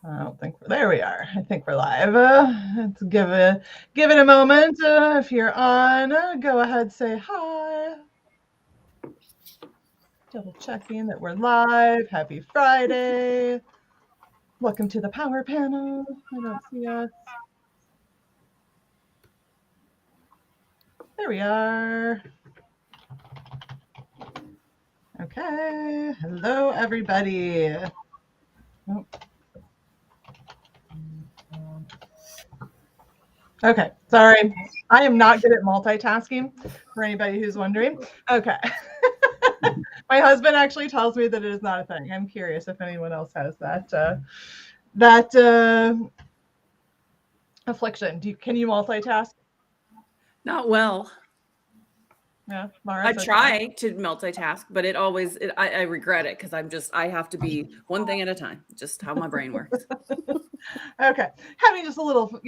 I don't think there we are. I think we're live. Let's give it a moment. If you're on, go ahead, say hi. Double checking that we're live. Happy Friday. Welcome to the power panel. I don't see us. There we are. Okay. Hello, everybody. Oh. Okay, sorry. I am not good at multitasking, for anybody who's wondering. Okay. My husband actually tells me that it is not a thing. I'm curious if anyone else has that affliction. Can you multitask? Not well. Yeah, Mara. I try to multitask, but I regret it because I have to be one thing at a time. Just how my brain works. Okay, having just a little,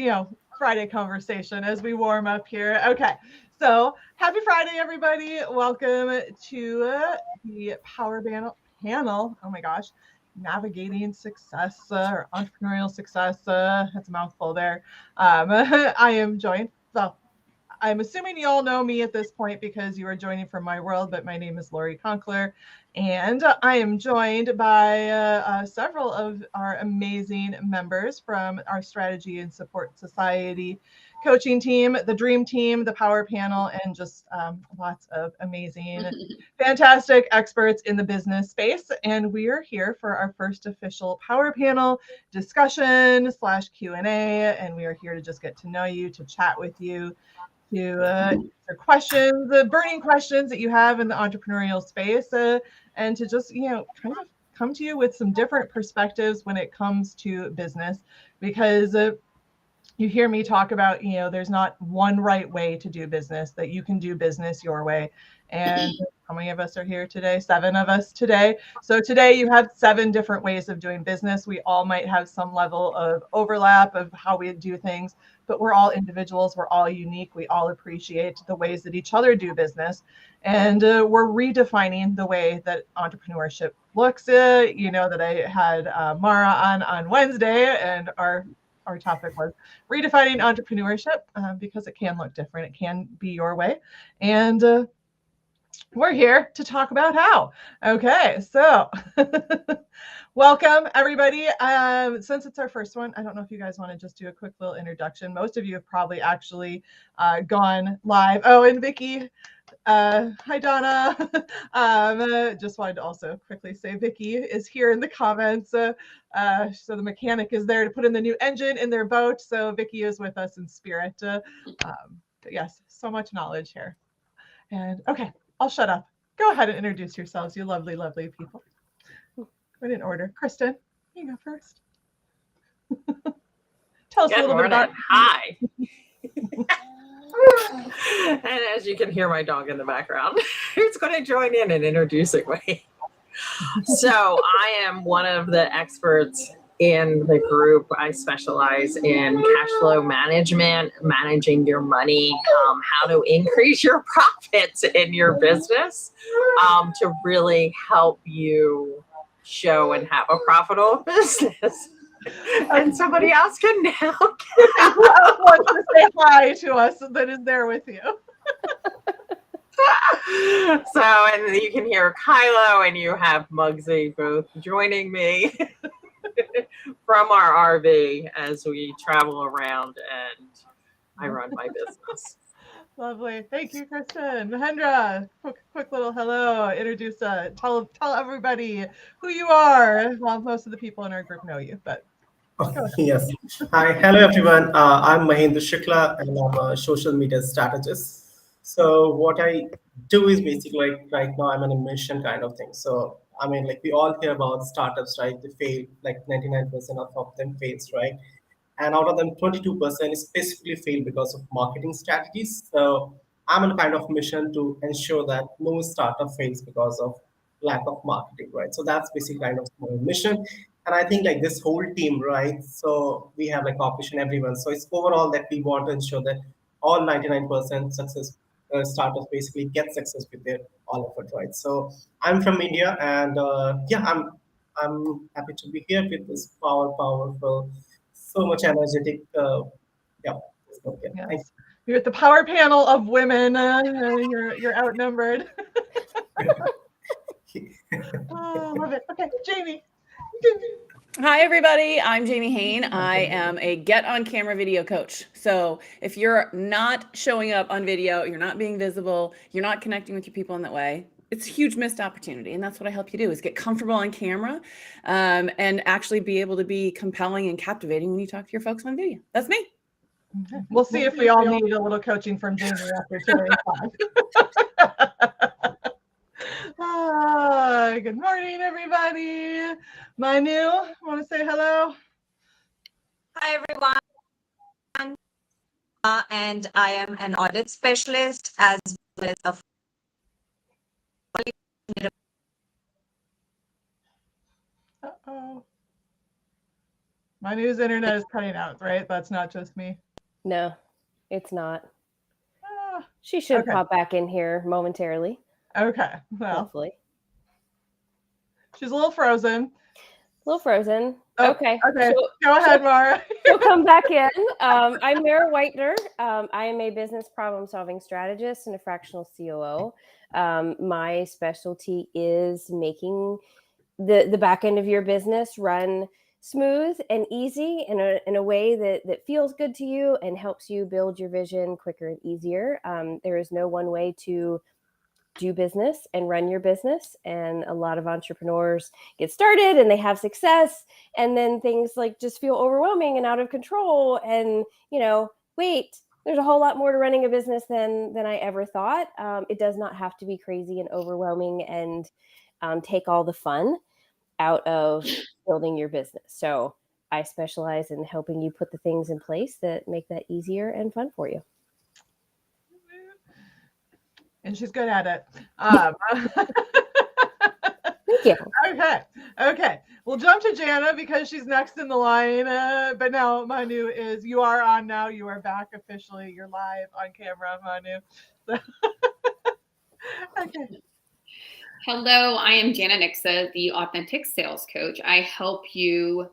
Friday conversation as we warm up here. Okay, so happy Friday, everybody. Welcome to the Power Panel. Oh my gosh, navigating success or entrepreneurial success. That's a mouthful there. I am joined. So I'm assuming you all know me at this point because you are joining from my world, but my name is Lori Conkler, and I am joined by several of our amazing members from our Strategy and Support Society coaching team, the Dream Team, the Power Panel, and just lots of amazing, fantastic experts in the business space. And we are here for our first official Power Panel discussion / Q&A, and we are here to just get to know you, to chat with you, to answer questions, the burning questions that you have in the entrepreneurial space, and to just, kind of come to you with some different perspectives when it comes to business, because you hear me talk about, there's not one right way to do business, that you can do business your way. And how many of us are here today? 7 of us today. So today you have 7 different ways of doing business. We all might have some level of overlap of how we do things, but we're all individuals. We're all unique. We all appreciate the ways that each other do business. And we're redefining the way that entrepreneurship looks. That I had Mara on Wednesday, and our topic was redefining entrepreneurship, because it can look different. It can be your way. And we're here to talk about how. Okay, so welcome, everybody. Since it's our first one, I don't know if you guys want to just do a quick little introduction. Most of you have probably actually gone live. Oh, and Vicky. Hi, Donna. Just wanted to also quickly say Vicky is here in the comments. So the mechanic is there to put in the new engine in their boat. So Vicky is with us in spirit. But yes, so much knowledge here. And okay, I'll shut up. Go ahead and introduce yourselves, you lovely, lovely people. Go in order. Kristen, you go first. Tell us a little bit about. Hi. And as you can hear my dog in the background, who's going to join in and introducing me. So I am one of the experts in the group. I specialize in cash flow management, managing your money, how to increase your profits in your business, to really help you show and have a profitable business. And somebody else can now who else wants to say hi to us that is there with you. So, and you can hear Kylo and you have Muggsy both joining me from our RV as we travel around and I run my business. Lovely. Thank you, Kristen. Mahendra, quick little hello. Introduce, tell everybody who you are. Well, most of the people in our group know you, but yes. Hi, hello everyone. I'm Mahendra Shukla and I'm a social media strategist. So what I do is basically right now I'm an mission kind of thing. So I mean, like we all hear about startups, right? They fail, like 99% of them fails, right? And out of them, 22% specifically fail because of marketing strategies. So I'm on a kind of mission to ensure that no startup fails because of lack of marketing, right? So that's basically kind of my mission. And I think like this whole team, right? So we have like operation everyone. So it's overall that we want to ensure that all 99% success startups basically get success with their all effort, right? So I'm from India, and yeah, I'm I'm happy to be here with this powerful, so much energetic. Yeah, okay. Thank Yes. You're at the power panel of women. You're outnumbered. you. Oh, love it. Okay, Jamie. Hi, everybody. I'm Jamie Hain. I am a get on camera video coach. So if you're not showing up on video, you're not being visible, you're not connecting with your people in that way, it's a huge missed opportunity. And that's what I help you do is get comfortable on camera and actually be able to be compelling and captivating when you talk to your folks on video. That's me. Okay. We'll see if we all need a little coaching from Jamie after today's talk. Good morning, everybody. Manu, want to say hello? Hi, everyone. And I am an audit specialist as well as a Uh-oh. Manu's internet is cutting out, right? That's not just me. No, it's not. Ah, She should okay. pop back in here momentarily, Okay, well, hopefully. she's a little frozen. A little frozen. Oh, Okay. Okay, go ahead, Mara. She'll come back in. I'm Mara Whitener. I am a business problem-solving strategist and a fractional COO. My specialty is making the back end of your business run smooth and easy in a way that feels good to you and helps you build your vision quicker and easier. There is no one way to do business and run your business, and a lot of entrepreneurs get started and they have success, and then things like just feel overwhelming and out of control, and wait, there's a whole lot more to running a business than I ever thought. It does not have to be crazy and overwhelming and take all the fun out of building your business. So I specialize in helping you put the things in place that make that easier and fun for you. And she's good at it. Thank you. Okay. We'll jump to Jana because she's next in the line. But now Manu you are on now. You are back officially. You're live on camera, Manu. Okay. Hello, I am Jana Nixa, the Authentic Sales Coach. I help you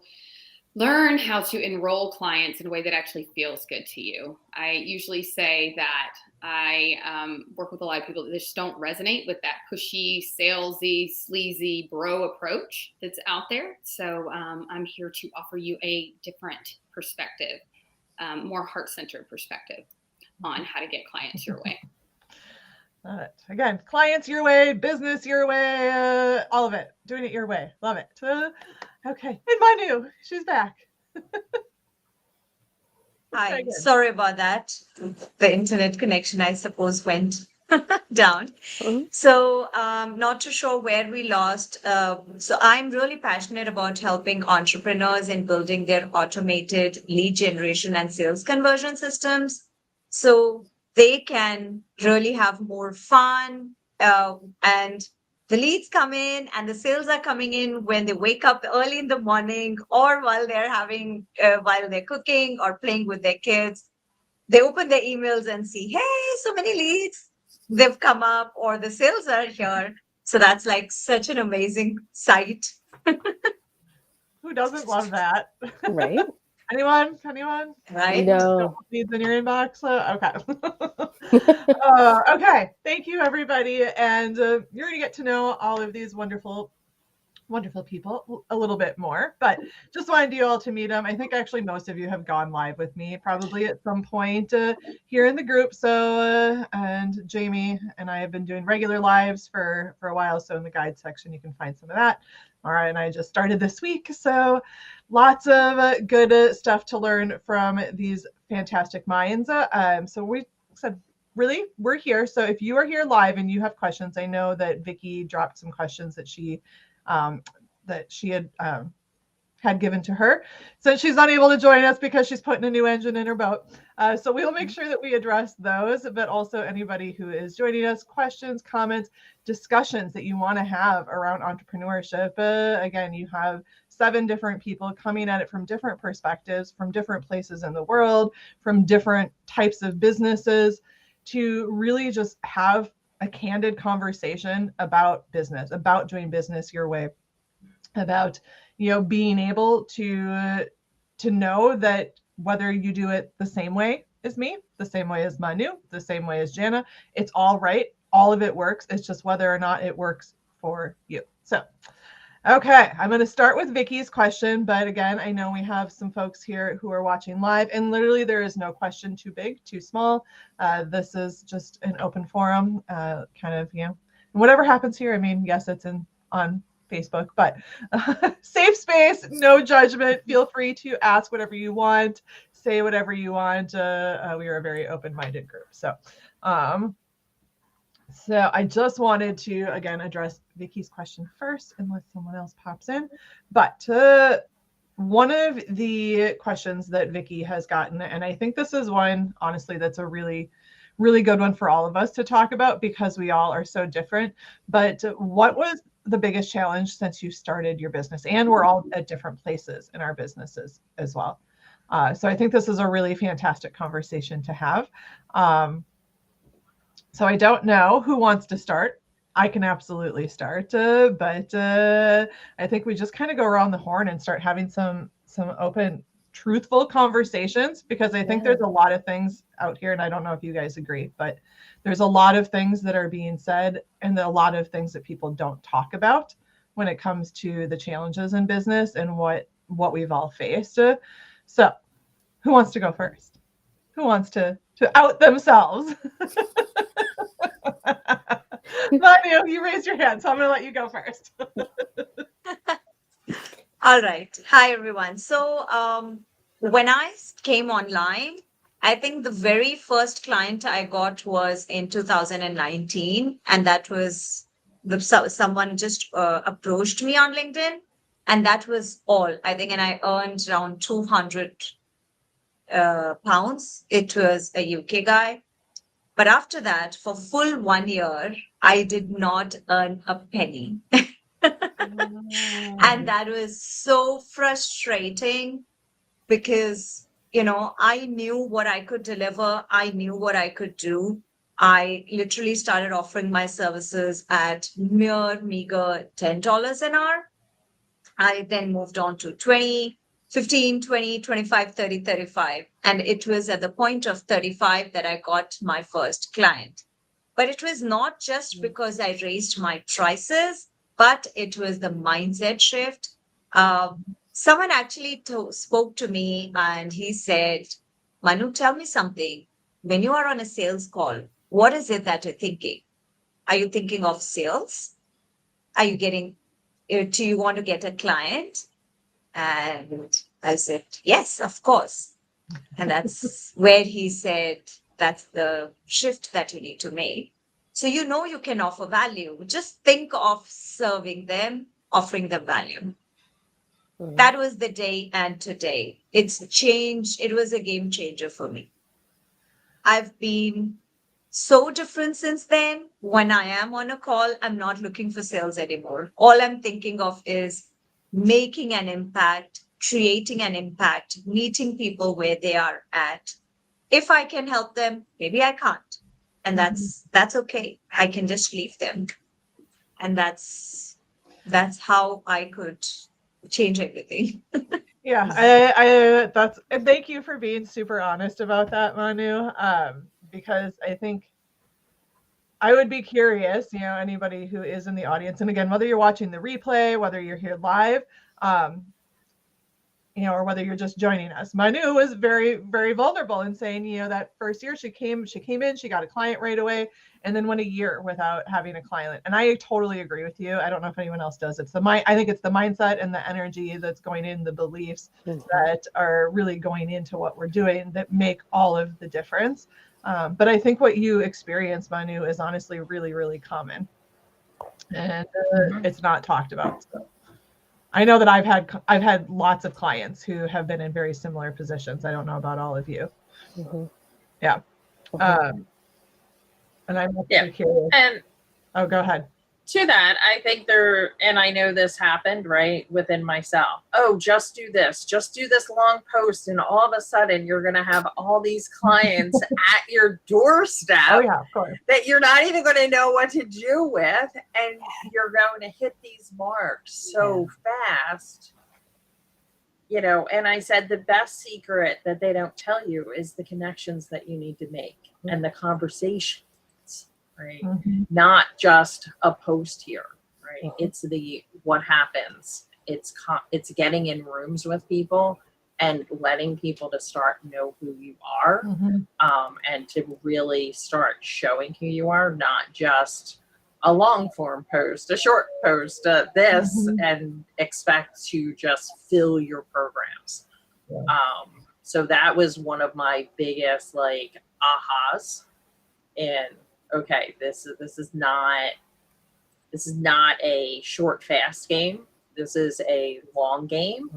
learn how to enroll clients in a way that actually feels good to you. I usually say that I work with a lot of people that just don't resonate with that pushy, salesy, sleazy bro approach that's out there. So I'm here to offer you a different perspective, more heart-centered perspective on how to get clients your way. Again, clients your way, business your way, all of it. Doing it your way. Love it. Okay. And Manu, she's back. Hi, sorry about that. The internet connection, I suppose, went down. Mhm. So not too sure where we lost. So I'm really passionate about helping entrepreneurs in building their automated lead generation and sales conversion systems so they can really have more fun, and the leads come in and the sales are coming in when they wake up early in the morning or while they're cooking or playing with their kids. They open their emails and see, hey, so many leads, they've come up, or the sales are here. So that's like such an amazing sight. Who doesn't love that? Right? Anyone? Right? No. Leads in your inbox? Okay. Okay. Thank you, everybody. And you're going to get to know all of these wonderful people a little bit more, but just wanted you all to meet them. I think actually most of you have gone live with me probably at some point here in the group. So, and Jamie and I have been doing regular lives for a while. So in the guide section, you can find some of that. Mara and I just started this week. So lots of good stuff to learn from these fantastic minds. So we said, really, we're here. So if you are here live and you have questions, I know that Vicky dropped some questions that she had given to her. So she's unable to join us because she's putting a new engine in her boat. So we'll make sure that we address those, but also anybody who is joining us, questions, comments, discussions that you want to have around entrepreneurship. Again, you have 7 different people coming at it from different perspectives, from different places in the world, from different types of businesses, to really just have a candid conversation about business, about doing business your way. about, being able to know that whether you do it the same way as me, the same way as Manu, the same way as Jana, it's all right. All of it works. It's just whether or not it works for you. So, okay, I'm going to start with Vicky's question, but again, I know we have some folks here who are watching live, and literally there is no question too big, too small. This is just an open forum, kind of, whatever happens here. I mean, yes, it's on Facebook, but safe space, no judgment. Feel free to ask whatever you want, say whatever you want. We are a very open-minded group. So I just wanted to, again, address Vicky's question first, unless someone else pops in. But one of the questions that Vicky has gotten, and I think this is one, honestly, that's a really, really good one for all of us to talk about because we all are so different. But what was the biggest challenge since you started your business? And we're all at different places in our businesses as well. So I think this is a really fantastic conversation to have. So I don't know who wants to start. I can absolutely start, but I think we just kind of go around the horn and start having some open, truthful conversations, because I think there's a lot of things out here, and I don't know if you guys agree, but there's a lot of things that are being said and a lot of things that people don't talk about when it comes to the challenges in business and what we've all faced. So who wants to go first? Who wants to out themselves? Manu, you raised your hand, so I'm going to let you go first. All right. Hi, everyone. So when I came online, I think the very first client I got was in 2019. And that was someone just approached me on LinkedIn. And that was all, I think. And I earned around 200 pounds. It was a UK guy. But after that, for full 1 year, I did not earn a penny. And that was so frustrating because, I knew what I could deliver. I knew what I could do. I literally started offering my services at mere meager $10 an hour. I then moved on to 20, 15, 20, 25, 30, 35. And it was at the point of 35 that I got my first client. But it was not just because I raised my prices, but it was the mindset shift. Someone actually spoke to me and he said, Manu, tell me something. When you are on a sales call, what is it that you're thinking? Are you thinking of sales? Do you want to get a client? And I said, yes, of course. And that's where he said, that's the shift that you need to make. So you can offer value. Just think of serving them, offering them value. Mm-hmm. That was the day and today. It's changed. It was a game changer for me. I've been so different since then. When I am on a call, I'm not looking for sales anymore. All I'm thinking of is making an impact, creating an impact, meeting people where they are at. If I can help them, maybe I can't. And that's okay. I can just leave them. And that's how I could change everything. Yeah, thank you for being super honest about that, Manu. Because I think I would be curious, anybody who is in the audience, and again, whether you're watching the replay, whether you're here live, or whether you're just joining us. Manu was very, very vulnerable in saying, that first year she came in, she got a client right away, and then went a year without having a client. And I totally agree with you. I don't know if anyone else does. I think it's the mindset and the energy that's going in, the beliefs that are really going into what we're doing that make all of the difference. But I think what you experience, Manu, is honestly really, really common, and it's not talked about. So I know that I've had lots of clients who have been in very similar positions. I don't know about all of you. Mm-hmm. Yeah. Mm-hmm. And I'm curious. And go ahead. to that, I think and I know this happened, right, within myself. Oh, just do this long post, and all of a sudden you're going to have all these clients at your doorstep. Oh yeah, of course. That you're not even going to know what to do with, and you're going to hit these marks so fast. You know, and I said the best secret that they don't tell you is the connections that you need to make and the conversations. Right? Not just a post here, right? It's what happens. It's getting in rooms with people and letting people to start know who you are, and to really start showing who you are, not just a long form post, a short post, and expect to just fill your programs. So that was one of my biggest like ahas. And okay, this is not a short fast game. This is a long game,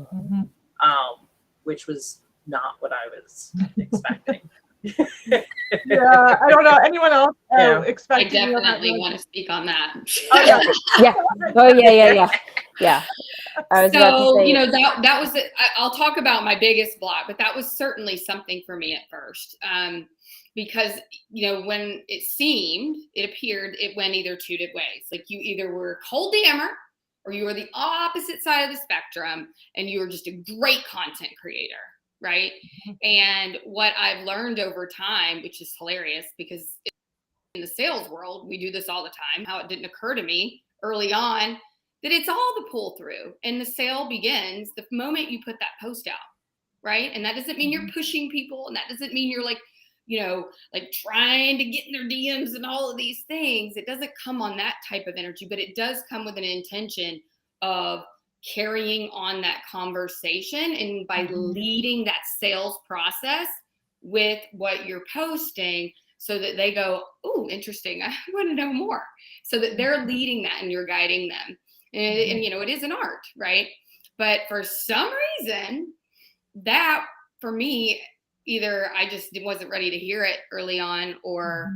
which was not what I was expecting. Yeah, I don't know. Anyone else expecting? I definitely want to speak on that. Oh, yeah. Yeah. Oh yeah. I was about to say, you know, that was it. I'll talk about my biggest block, but that was certainly something for me at first. Because, you know, when it appeared, it went either two ways. Like you either were a cold DMer or you were the opposite side of the spectrum and you were just a great content creator, right? And what I've learned over time, which is hilarious because in the sales world, we do this all the time, how it didn't occur to me early on that it's all the pull through and the sale begins the moment you put that post out, right? And that doesn't mean you're pushing people and that doesn't mean you're like, you know, like trying to get in their DMs and all of these things. It doesn't come on that type of energy, but it does come with an intention of carrying on that conversation and by leading that sales process with what you're posting so that they go, oh, interesting. I want to know more. So that they're leading that and you're guiding them. And you know, it is an art, right? But for some reason, that for me, either I just wasn't ready to hear it early on, or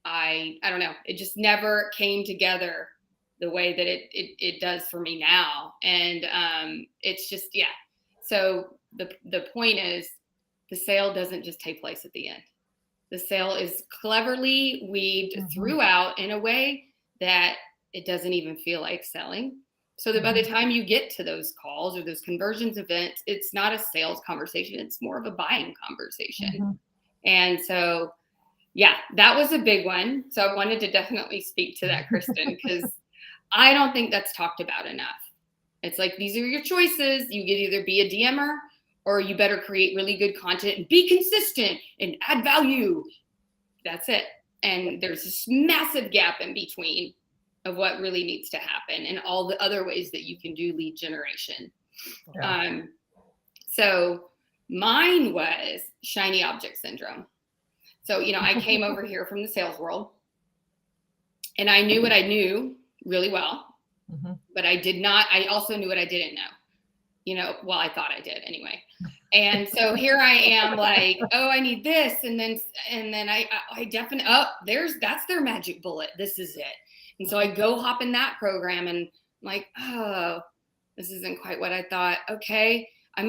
I don't know. It just never came together the way that it does for me now. And it's just, yeah. So the point is the sale doesn't just take place at the end. The sale is cleverly weaved throughout in a way that it doesn't even feel like selling. So that by the time you get to those calls or those conversions events, it's not a sales conversation. It's more of a buying conversation. And so, yeah, that was a big one. So I wanted to definitely speak to that, Kristen, because I don't think that's talked about enough. It's like, these are your choices. You can either be a DMer or you better create really good content and be consistent and add value. That's it. And there's this massive gap in between of what really needs to happen and all the other ways that you can do lead generation. So mine was shiny object syndrome. So, you know, I came over here from the sales world and I knew what I knew really well, but I also knew what I didn't know, you know, well, I thought I did anyway. And so here I am like, oh, I need this. And then I definitely, that's their magic bullet. This is it. And so I go hop in that program and I'm like, oh, this isn't quite what I thought. Okay, I'm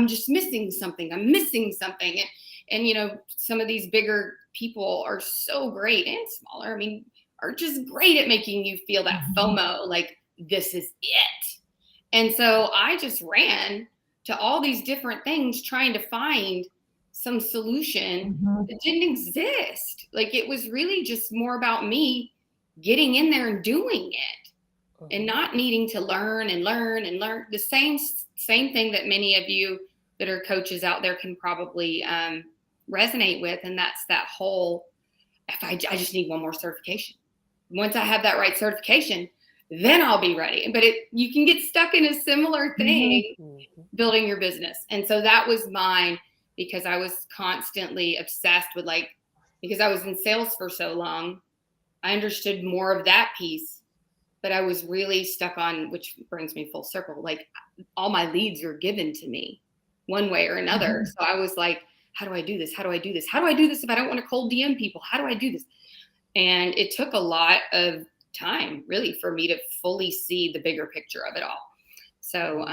just missing something. I'm missing something. And, you know, some of these bigger people are so great and smaller. I mean, are just great at making you feel that FOMO, like this is it. And so I just ran to all these different things trying to find some solution that didn't exist. Like it was really just more about me getting in there and doing it and not needing to learn the same thing that many of you that are coaches out there can probably resonate with. And that's that whole, I just need one more certification. Once I have that right certification, then I'll be ready. But you can get stuck in a similar thing building your business. And so that was mine because I was constantly obsessed with because I was in sales for so long, I understood more of that piece, but I was really stuck on, which brings me full circle, like all my leads are given to me one way or another. So I was like, how do I do this? How do I do this? How do I do this if I don't want to cold DM people? How do I do this? And it took a lot of time really for me to fully see the bigger picture of it all. So,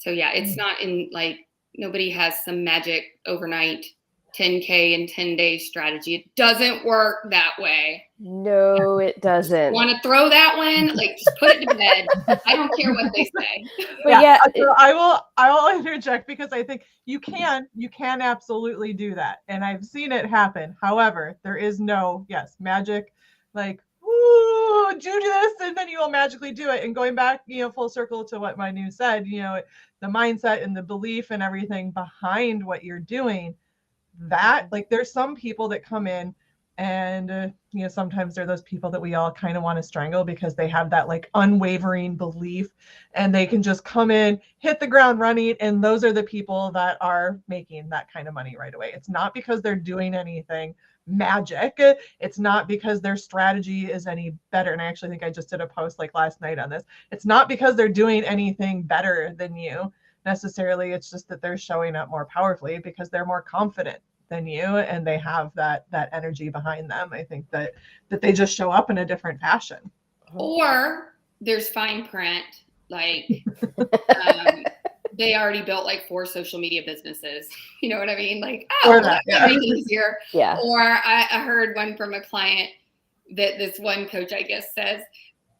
yeah, it's not in like, nobody has some magic overnight 10K in 10 days strategy. It doesn't work that way. No, it doesn't. Want to throw that one? Like, just put it to bed. I don't care what they say. But yeah, so I will interject because I think you can absolutely do that. And I've seen it happen. However, there is no, magic, like, ooh, do this and then you will magically do it. And going back, full circle to what Manu said, the mindset and the belief and everything behind what you're doing, that, like, there's some people that come in and sometimes they're those people that we all kind of want to strangle because they have that like unwavering belief and they can just come in, hit the ground running, and those are the people that are making that kind of money right away. It's not because they're doing anything magic. It's not because their strategy is any better. And I actually think I just did a post like last night on this. It's not because they're doing anything better than you necessarily. It's just that they're showing up more powerfully because they're more confident than you and they have that energy behind them. I think that they just show up in a different fashion. Or there's fine print, like they already built like 4 social media businesses. You know what I mean? Like, oh, that make it easier. Yeah. Or I heard one from a client that this one coach, I guess, says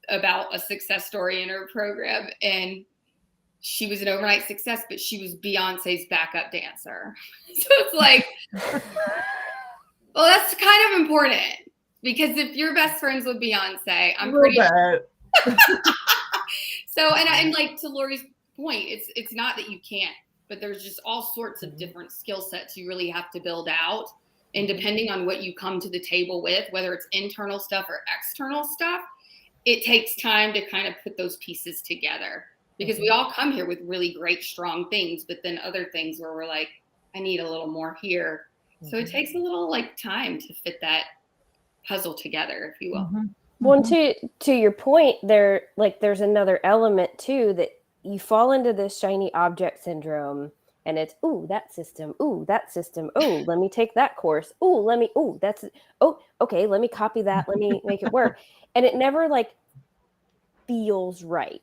about a success story in her program, and she was an overnight success, but she was Beyonce's backup dancer. So it's like, well, that's kind of important because if you're best friends with Beyonce, I'm pretty sure. So, and like to Lori's point, it's not that you can't, but there's just all sorts of different skill sets you really have to build out. And depending on what you come to the table with, whether it's internal stuff or external stuff, it takes time to kind of put those pieces together. Because we all come here with really great, strong things, but then other things where we're like, I need a little more here. So it takes a little like time to fit that puzzle together, if you will. Well, to your point, there's another element too, that you fall into this shiny object syndrome, and it's, ooh, that system, ooh, let me take that course, okay, let me copy that, let me make it work. And it never like feels right.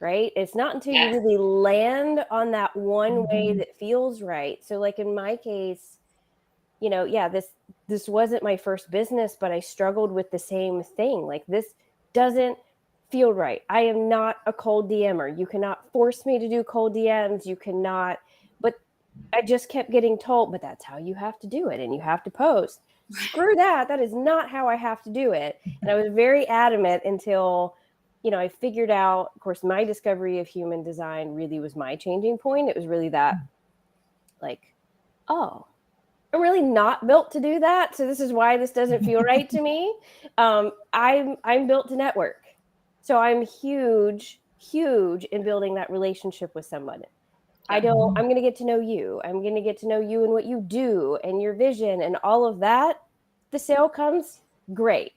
Right? It's not until you really land on that one way that feels right. So like in my case, this wasn't my first business, but I struggled with the same thing. Like, this doesn't feel right. I am not a cold DMer. You cannot force me to do cold DMs. You cannot, but I just kept getting told, but that's how you have to do it. And you have to post. Screw that. That is not how I have to do it. And I was very adamant until I figured out, of course, my discovery of human design really was my changing point. It was really that, like, oh, I'm really not built to do that. So this is why this doesn't feel right to me. I'm built to network. So I'm huge in building that relationship with someone. I'm going to get to know you. I'm going to get to know you and what you do and your vision and all of that. The sale comes, great.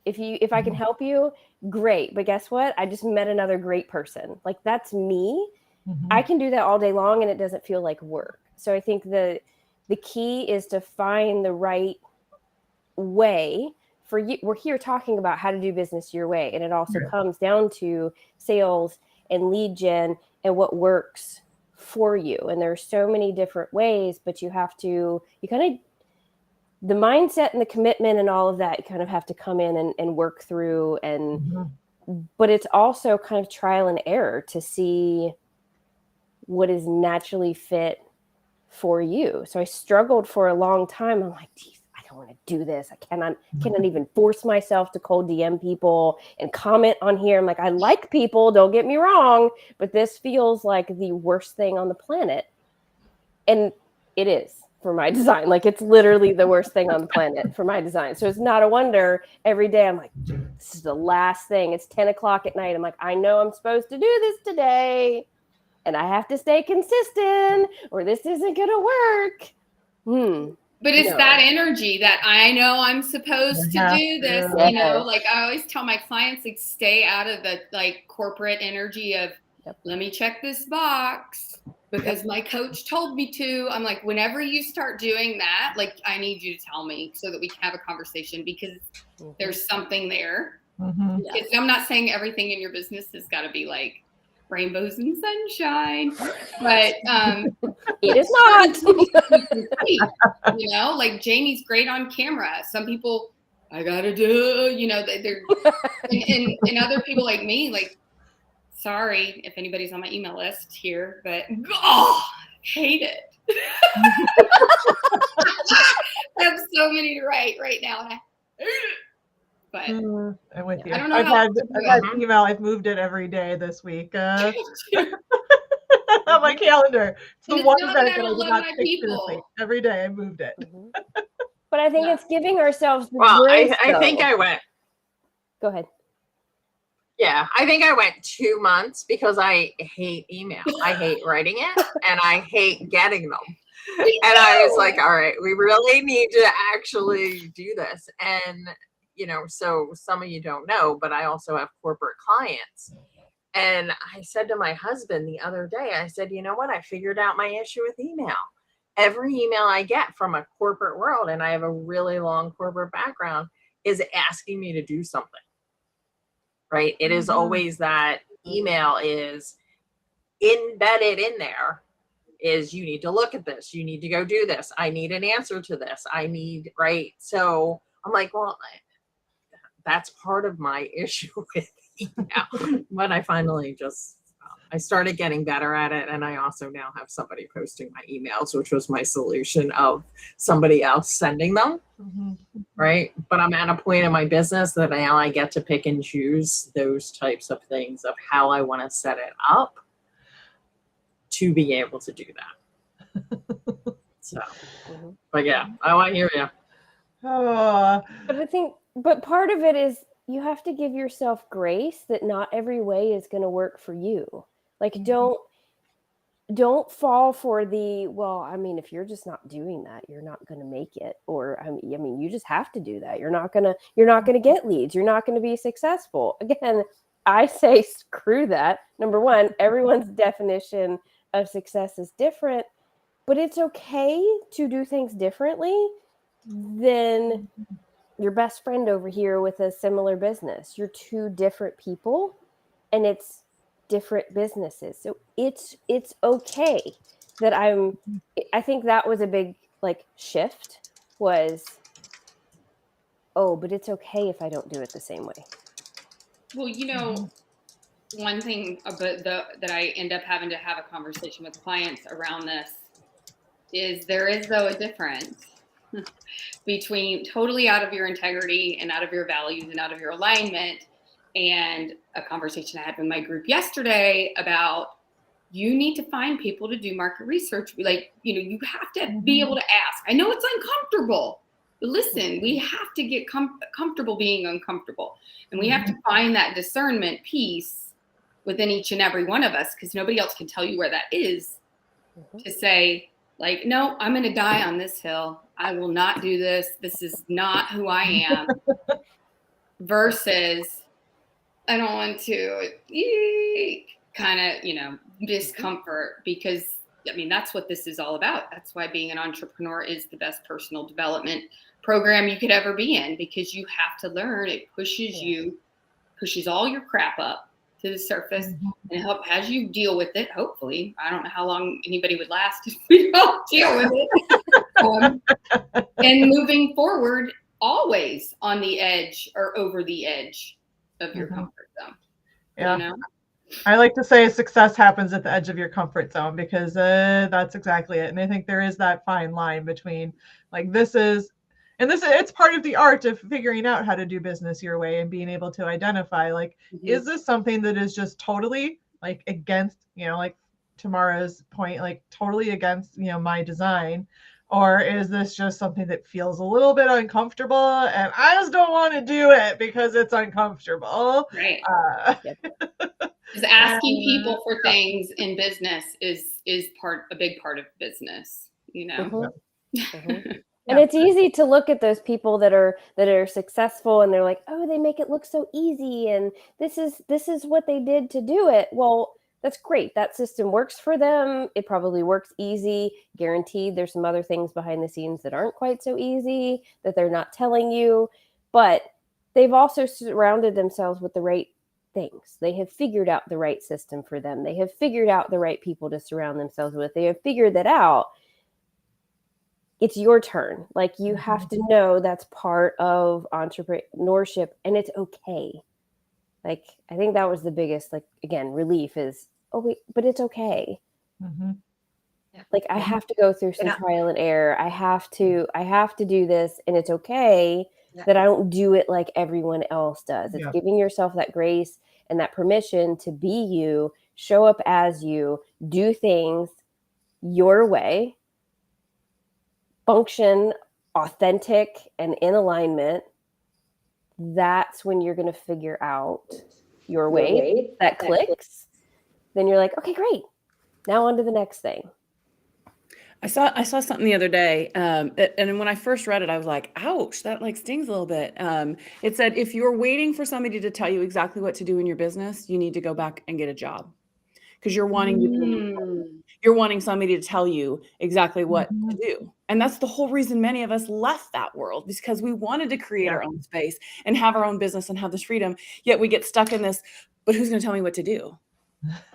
If I can help you, great. But guess what? I just met another great person. Like, that's me. I can do that all day long and it doesn't feel like work. So I think the key is to find the right way for you. We're here talking about how to do business your way. And it also comes down to sales and lead gen and what works for you. And there's so many different ways, but you kind of, the mindset and the commitment and all of that, you kind of have to come in and work through. And but it's also kind of trial and error to see what is naturally fit for you. So I struggled for a long time. I'm like, geez, I don't want to do this. I cannot even force myself to cold DM people and comment on here. I'm like, I like people, don't get me wrong, but this feels like the worst thing on the planet. And it is. For my design. Like, it's literally the worst thing on the planet for my design. So it's not a wonder every day I'm like, this is the last thing. It's 10 o'clock at night. I'm like, I know I'm supposed to do this today and I have to stay consistent or this isn't going to work. But it's that energy that I know I'm supposed to do this, like I always tell my clients, like, stay out of the like corporate energy of let me check this box because my coach told me to. I'm like, whenever you start doing that, like, I need you to tell me so that we can have a conversation because there's something there Mhm. Yeah. Because I'm not saying everything in your business has got to be like rainbows and sunshine, but It is not. you know, like Jamie's great on camera. Some people, I gotta do, you know, they're and other people like me, like, sorry if anybody's on my email list here, but hate it. I have so many to write right now, and I hate it. But I'm with you. I don't know I've how had else to do I've it. had email. I've moved it every day this week on my calendar. It's the And it's one not that event I that I don't did love not my take seriously. people. Every day I moved it. Mhm. But I think Yeah. it's giving ourselves the Well, grace. I think though. I went. Go ahead. Yeah, I think I went 2 months because I hate email. I hate writing it and I hate getting them. And I was like, all right, we really need to actually do this. And, you know, so some of you don't know, but I also have corporate clients. And I said to my husband the other day, I said, you know what? I figured out my issue with email. Every email I get from a corporate world, and I have a really long corporate background, is asking me to do something. Right? It is always that email is embedded in there is you need to look at this. You need to go do this. I need an answer to this. I need, right? So I'm like, well, that's part of my issue with email. But I finally I started getting better at it. And I also now have somebody posting my emails, which was my solution of somebody else sending them. Mhm. Right. But I'm at a point in my business that now I get to pick and choose those types of things of how I want to set it up to be able to do that. So, but yeah, I hear you. Oh, But I think, but part of it is you have to give yourself grace that not every way is going to work for you. Like, don't fall for the, well, I mean, if you're just not doing that, you're not going to make it. Or I mean, you just have to do that. You're not going to get leads. You're not going to be successful. Again, I say screw that. Number one, everyone's definition of success is different, but it's okay to do things differently than your best friend over here with a similar business. You're two different people, and it's different businesses. So it's okay that I think that was a big like shift was, oh, but it's okay if I don't do it the same way. Well, you know, one thing that I end up having to have a conversation with clients around this is there is though a difference between totally out of your integrity and out of your values and out of your alignment. And a conversation I had with my group yesterday about you need to find people to do market research. Like, you know, you have to be able to ask. I know it's uncomfortable, but listen, we have to get comfortable being uncomfortable. And we have to find that discernment piece within each and every one of us, because nobody else can tell you where that is, to say, like, no, I'm going to die on this hill. I will not do this. This is not who I am. Versus, I don't want to kind of, you know, discomfort, because I mean, that's what this is all about. That's why being an entrepreneur is the best personal development program you could ever be in, because you have to learn. It pushes all your crap up to the surface and as you deal with it. Hopefully, I don't know how long anybody would last if we don't deal with it. And moving forward, always on the edge or over the edge of your comfort zone. yeah. You know? I like to say success happens at the edge of your comfort zone, because that's exactly it. And I think there is that fine line between like it's part of the art of figuring out how to do business your way and being able to identify like, is this something that is just totally like against, you know, like Tamara's point, like totally against, you know, my design? Or is this just something that feels a little bit uncomfortable and I just don't want to do it because it's uncomfortable? Right. Because asking people for things in business is a big part of business, you know. And it's easy to look at those people that are successful and they're like, oh, they make it look so easy, and this is what they did to do it. Well, that's great. That system works for them. It probably works easy. Guaranteed there's some other things behind the scenes that aren't quite so easy that they're not telling you, but they've also surrounded themselves with the right things. They have figured out the right system for them. They have figured out the right people to surround themselves with. They have figured that out. It's your turn. Like, you have to know that's part of entrepreneurship, and it's okay. Like, I think that was the biggest, like, again, relief is, oh wait, but it's okay. Like, I have to go through some trial and error. I have to do this, and it's okay that I don't do it like everyone else does. It's giving yourself that grace and that permission to be you, show up as you, do things your way, function authentic and in alignment. That's when you're going to figure out your way that clicks. Then you're like, okay, great. Now on to the next thing. I saw something the other day, and when I first read it, I was like, ouch, that like stings a little bit. It said, if you're waiting for somebody to tell you exactly what to do in your business, you need to go back and get a job, because you're wanting somebody to tell you exactly what to do. And that's the whole reason many of us left that world, because we wanted to create our own space and have our own business and have this freedom. Yet we get stuck in this, but who's going to tell me what to do?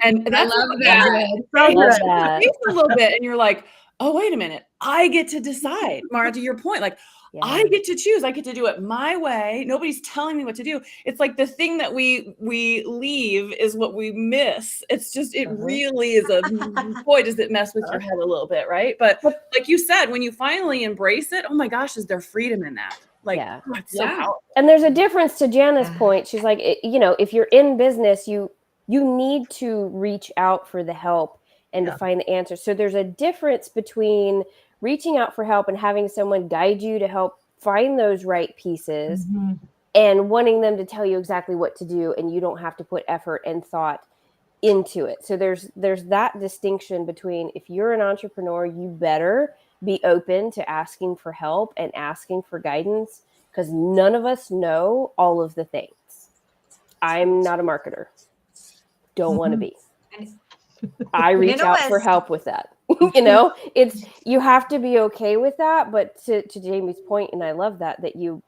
And that's I love that. A little bit, and you're like, oh, wait a minute. I get to decide. Mara, to your point, like, I get to choose. I get to do it my way. Nobody's telling me what to do. It's like the thing that we leave is what we miss. It's just, it really is boy, does it mess with your head a little bit, right? But like you said, when you finally embrace it, oh my gosh, is there freedom in that? Like, it's so powerful. And there's a difference to Jana's point. She's like, if you're in business, you need to reach out for the help and to find the answers. So there's a difference between reaching out for help and having someone guide you to help find those right pieces and wanting them to tell you exactly what to do, and you don't have to put effort and thought into it. So there's that distinction between, if you're an entrepreneur, you better be open to asking for help and asking for guidance, because none of us know all of the things. I'm not a marketer. Don't want to be. I reach out for help with that. It's, you have to be okay with that. But to Jamie's point, and I love that you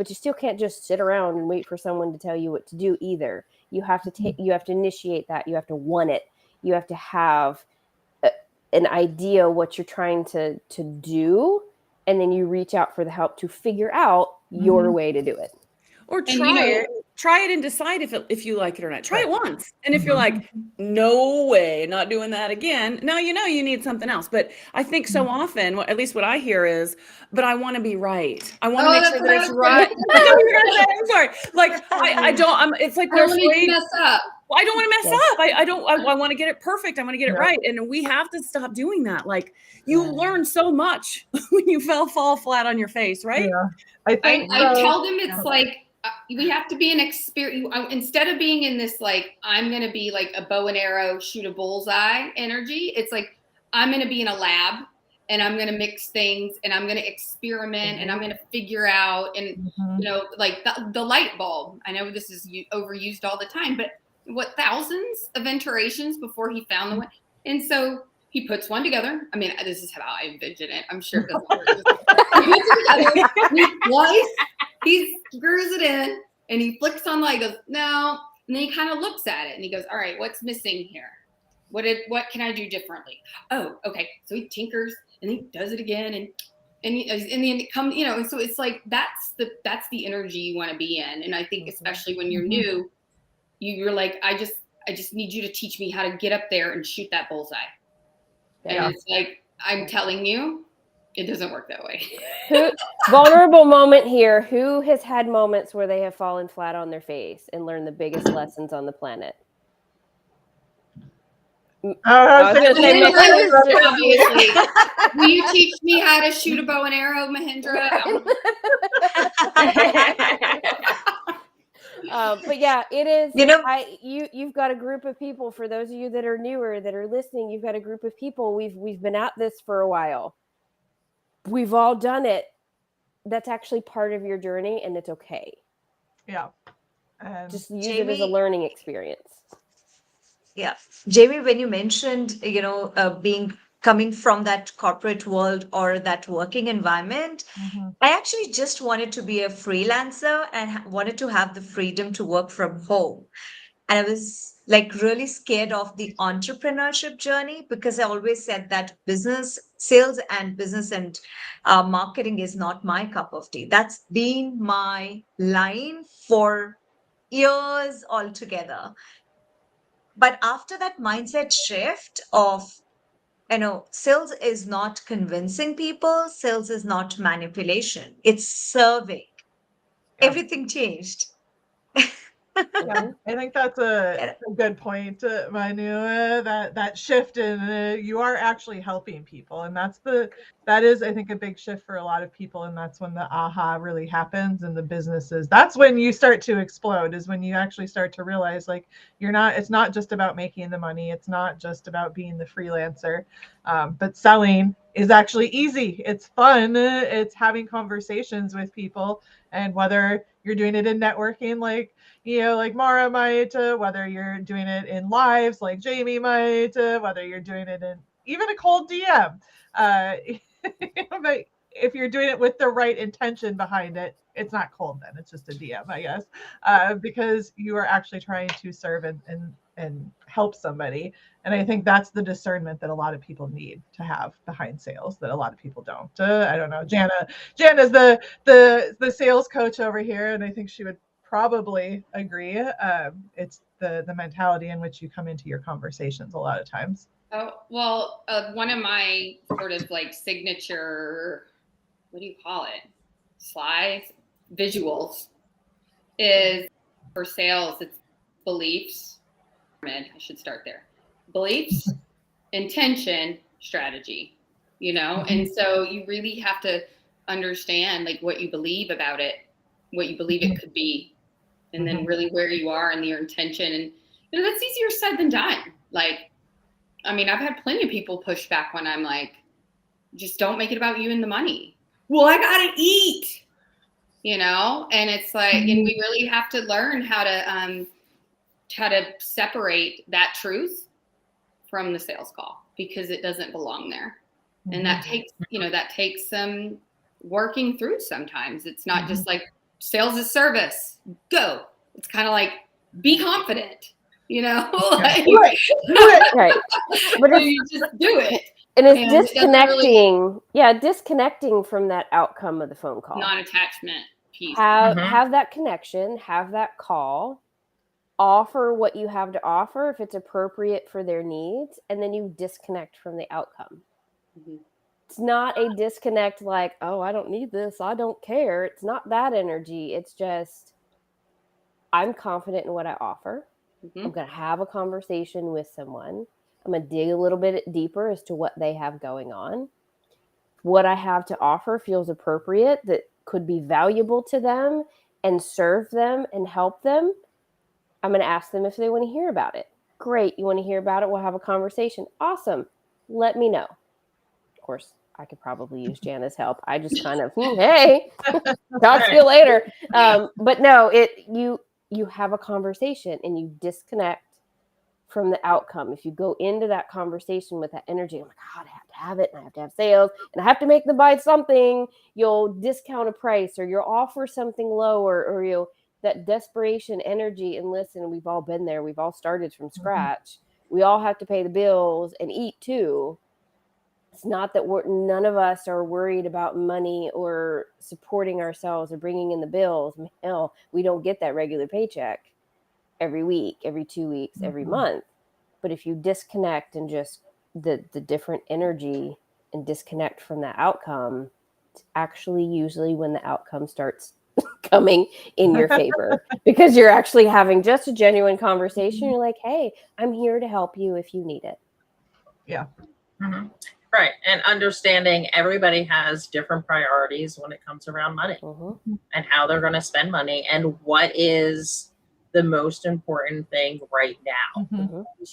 still can't just sit around and wait for someone to tell you what to do either. You have to you have to initiate that. You have to want it. You have to have an idea what you're trying to do, and then you reach out for the help to figure out your way to do it. Or try it and decide if you like it or not. Try it once. And if you're like, no way, not doing that again, now you need something else. But I think so often, at least what I hear is, but I want to be right. I want to make sure that it's right. I'm sorry. Like, it's like we're afraid. Mess up. Well, I don't want to mess up. I want to get it perfect. I want to get it right. And we have to stop doing that. Like, you learn so much when you fall flat on your face, right? Yeah. I tell them it's like, we have to be an experience. Instead of being in this, like, I'm going to be like a bow and arrow, shoot a bullseye energy. It's like, I'm going to be in a lab, and I'm going to mix things, and I'm going to experiment, and I'm going to figure out, and, like the light bulb. I know this is overused all the time, but thousands of iterations before he found the one. And so he puts one together. I mean, this is how I envision it. I'm sure it doesn't work. He puts it together, he screws it in, and he flicks on the light, goes, no. And then he kind of looks at it and he goes, all right, what's missing here? What can I do differently? Oh, okay. So he tinkers and he does it again. And then it comes, and so it's like, that's the energy you want to be in. And I think especially when you're new, you're like, I just need you to teach me how to get up there and shoot that bullseye. And it's like, I'm telling you, it doesn't work that way. Vulnerable moment here. Who has had moments where they have fallen flat on their face and learned the biggest lessons on the planet? I was going to say, obviously. Will you teach me how to shoot a bow and arrow, Mahindra? But yeah, it is. You've got a group of people. For those of you that are newer, that are listening, you've got a group of people. We've been at this for a while. We've all done it. That's actually part of your journey, and it's okay. Yeah. Just use it as a learning experience. Yeah. Jamie, when you mentioned, being coming from that corporate world or that working environment, I actually just wanted to be a freelancer and wanted to have the freedom to work from home. And I was like really scared of the entrepreneurship journey because I always said that sales and business and marketing is not my cup of tea. That's been my line for years altogether. But after that mindset shift of, sales is not convincing people, sales is not manipulation, it's serving. Yeah. Everything changed. Yeah, I think that's a good point, Manu. That shift in you are actually helping people, and that is, I think, a big shift for a lot of people, and that's when the aha really happens in the businesses. That's when you start to explode. Is when you actually start to realize like it's not just about making the money. It's not just about being the freelancer, but selling is actually easy. It's fun. It's having conversations with people, and whether you're doing it in networking, like like Mara might, whether you're doing it in lives like Jamie might, whether you're doing it in even a cold DM. But if you're doing it with the right intention behind it, it's not cold then. It's just a DM, I guess, because you are actually trying to serve and help somebody. And I think that's the discernment that a lot of people need to have behind sales that a lot of people don't. I don't know. Jana's the sales coach over here, and I think she would probably agree. It's the mentality in which you come into your conversations a lot of times. Oh, well, one of my sort of like signature, what do you call it? Slides, visuals is for sales. It's beliefs. I should start there. Beliefs, intention, strategy, and so you really have to understand like what you believe about it, what you believe it could be, and then really where you are and your intention. And that's easier said than done. Like, I mean, I've had plenty of people push back when I'm like, just don't make it about you and the money. Well, I gotta eat, and it's like, and we really have to learn how to separate that truth from the sales call because it doesn't belong there. And that takes some working through sometimes. It's not just like sales is service, go. It's kind of like, be confident, like, right. But so you just do it. And it's disconnecting. Disconnecting from that outcome of the phone call. Non-attachment piece. Have that connection, have that call, offer what you have to offer if it's appropriate for their needs, and then you disconnect from the outcome. It's not a disconnect like, oh, I don't need this, I don't care. It's not that energy. It's just, I'm confident in what I offer. I'm going to have a conversation with someone. I'm going to dig a little bit deeper as to what they have going on. What I have to offer feels appropriate, that could be valuable to them and serve them and help them. I'm going to ask them if they want to hear about it. Great. You want to hear about it? We'll have a conversation. Awesome. Let me know. Of course, I could probably use Jana's help. I just kind of, hey, talk to you later. But no, you have a conversation and you disconnect from the outcome. If you go into that conversation with that energy, I'm like, God, I have to have it, and I have to have sales, and I have to make them buy something, you'll discount a price, or you'll offer something lower, or you'll that desperation energy. And listen, we've all been there. We've all started from scratch. We all have to pay the bills and eat too. It's not that none of us are worried about money or supporting ourselves or bringing in the bills. Hell, we don't get that regular paycheck every week, every 2 weeks, every month. But if you disconnect and just the different energy and disconnect from the outcome, it's actually usually when the outcome starts coming in your favor, because you're actually having just a genuine conversation. You're like, hey, I'm here to help you if you need it. Yeah. Right. And understanding everybody has different priorities when it comes around money and how they're going to spend money and what is the most important thing right now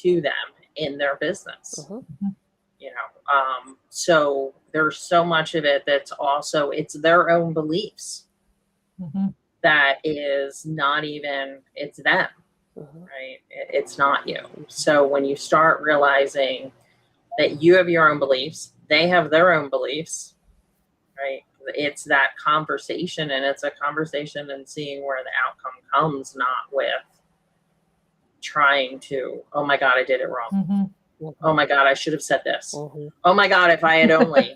to them in their business. So there's so much of it that's also, it's their own beliefs that is not even, it's them, right? It's not you. So when you start realizing that you have your own beliefs, they have their own beliefs, right? It's that conversation, and it's a conversation and seeing where the outcome comes, not with trying to, oh my God, I did it wrong. Mm-hmm. Oh my God, I should have said this. Mm-hmm. Oh my God, if I had only.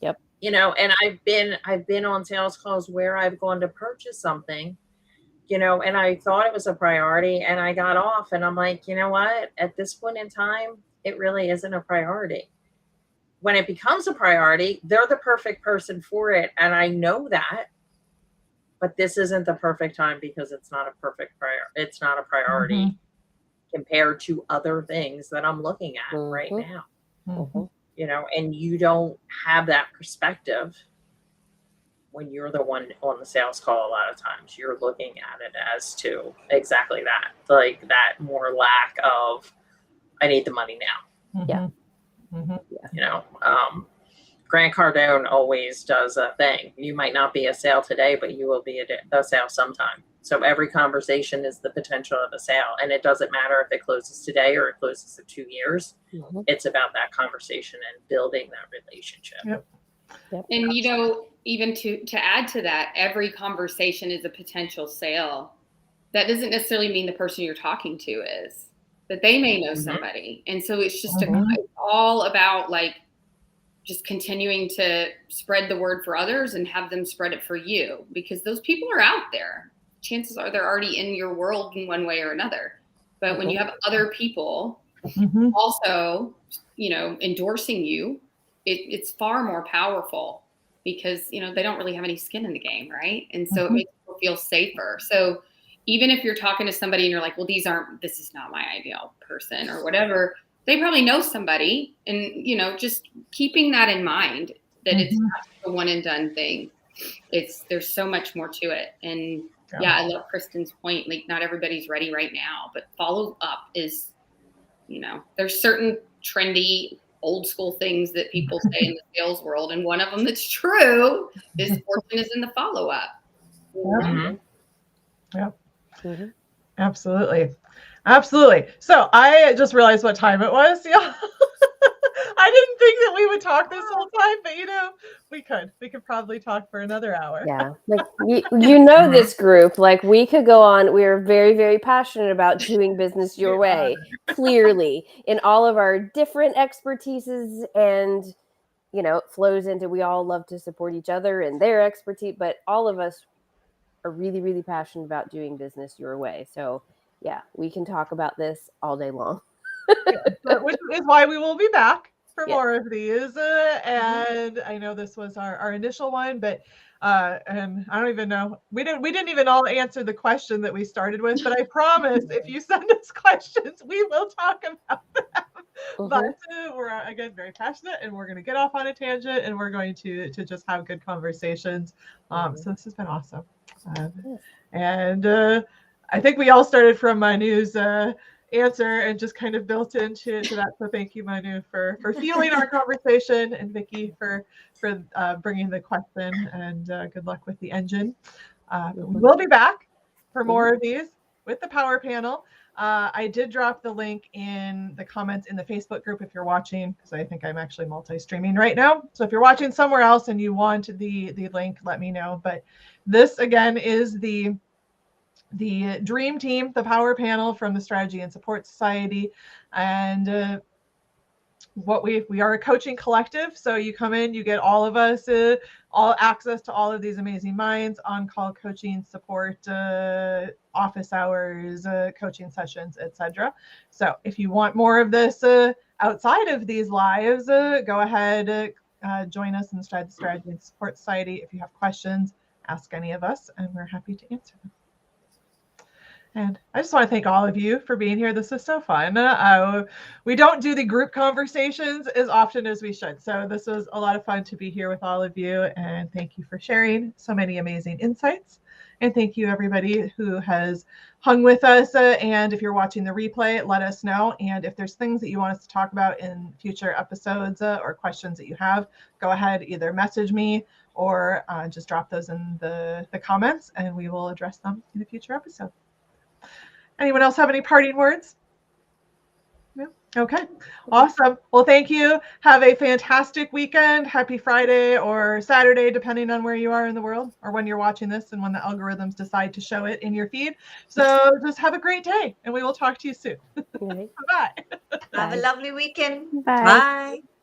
Yep. You know, and I've been on sales calls where I've gone to purchase something, you know, and I thought it was a priority, and I got off, and I'm like, you know what? At this point in time, it really isn't a priority. When it becomes a priority, they're the perfect person for it. And I know that, but this isn't the perfect time because it's not a it's not a priority compared to other things that I'm looking at right now. Mm-hmm. You know, and you don't have that perspective when you're the one on the sales call. A lot of times you're looking at it as to exactly that, like that more lack of, I need the money now. Yeah. Mm-hmm. You know, Grant Cardone always does a thing. You might not be a sale today, but you will be a sale sometime. So every conversation is the potential of a sale. And it doesn't matter if it closes today or it closes in 2 years. It's about that conversation and building that relationship. Yep. And, you know, even to add to that, every conversation is a potential sale. That doesn't necessarily mean the person you're talking to is, that they may know somebody. And so it's just it's all about like just continuing to spread the word for others and have them spread it for you, because those people are out there. Chances are they're already in your world in one way or another. But when you have other people also, you know, endorsing you, it's far more powerful, because, you know, they don't really have any skin in the game, right? And so it makes people feel safer. So even if you're talking to somebody and you're like, well, this is not my ideal person or whatever, they probably know somebody. And, you know, just keeping that in mind, that it's not a one and done thing. There's so much more to it. And yeah, I love Kristen's point. Like, not everybody's ready right now, but follow up is, you know, there's certain trendy old school things that people say in the sales world. And one of them that's true is fortune is in the follow up. Yep. Absolutely. So I just realized what time it was. Yeah. I didn't think that we would talk this whole time, but you know, we could probably talk for another hour. Yeah. Like, you know, this group, like, we could go on. We are very, very passionate about doing business your way, clearly, in all of our different expertises. And, you know, it flows into, we all love to support each other and their expertise, but all of us are really, really passionate about doing business your way. So yeah, we can talk about this all day long. Which is why we will be back for more of these. And I know this was our initial one, but and I don't even know, we didn't even all answer the question that we started with, but I promise if you send us questions, we will talk about them. But we're again very passionate, and we're going to get off on a tangent, and we're going to just have good conversations. So this has been awesome. And I think we all started from Manu's answer and just kind of built into that. So thank you, Manu, for fueling our conversation, and Vicky for bringing the question, and good luck with the engine. We'll be back for more of these with the Power Panel. I did drop the link in the comments in the Facebook group if you're watching, because I think I'm actually multi-streaming right now. So if you're watching somewhere else and you want the link, let me know. But this again is the dream team, the Power Panel from the Strategy and Support Society. And what we are a coaching collective. So you come in, you get all of us, all access to all of these amazing minds, on-call coaching, support, office hours, coaching sessions, etc. So if you want more of this outside of these lives, go ahead, join us in the Strategy and Support Society. If you have questions, ask any of us, and we're happy to answer them. And I just want to thank all of you for being here. This is so fun. We don't do the group conversations as often as we should. So this was a lot of fun to be here with all of you. And thank you for sharing so many amazing insights. And thank you, everybody who has hung with us. And if you're watching the replay, let us know. And if there's things that you want us to talk about in future episodes or questions that you have, go ahead, either message me or just drop those in the comments, and we will address them in a future episode. Anyone else have any parting words? Okay, awesome. Well, thank you. Have a fantastic weekend. Happy Friday or Saturday, depending on where you are in the world or when you're watching this and when the algorithms decide to show it in your feed. So just have a great day and we will talk to you soon. Right. Bye. Have a Bye. lovely weekend. Bye. Bye.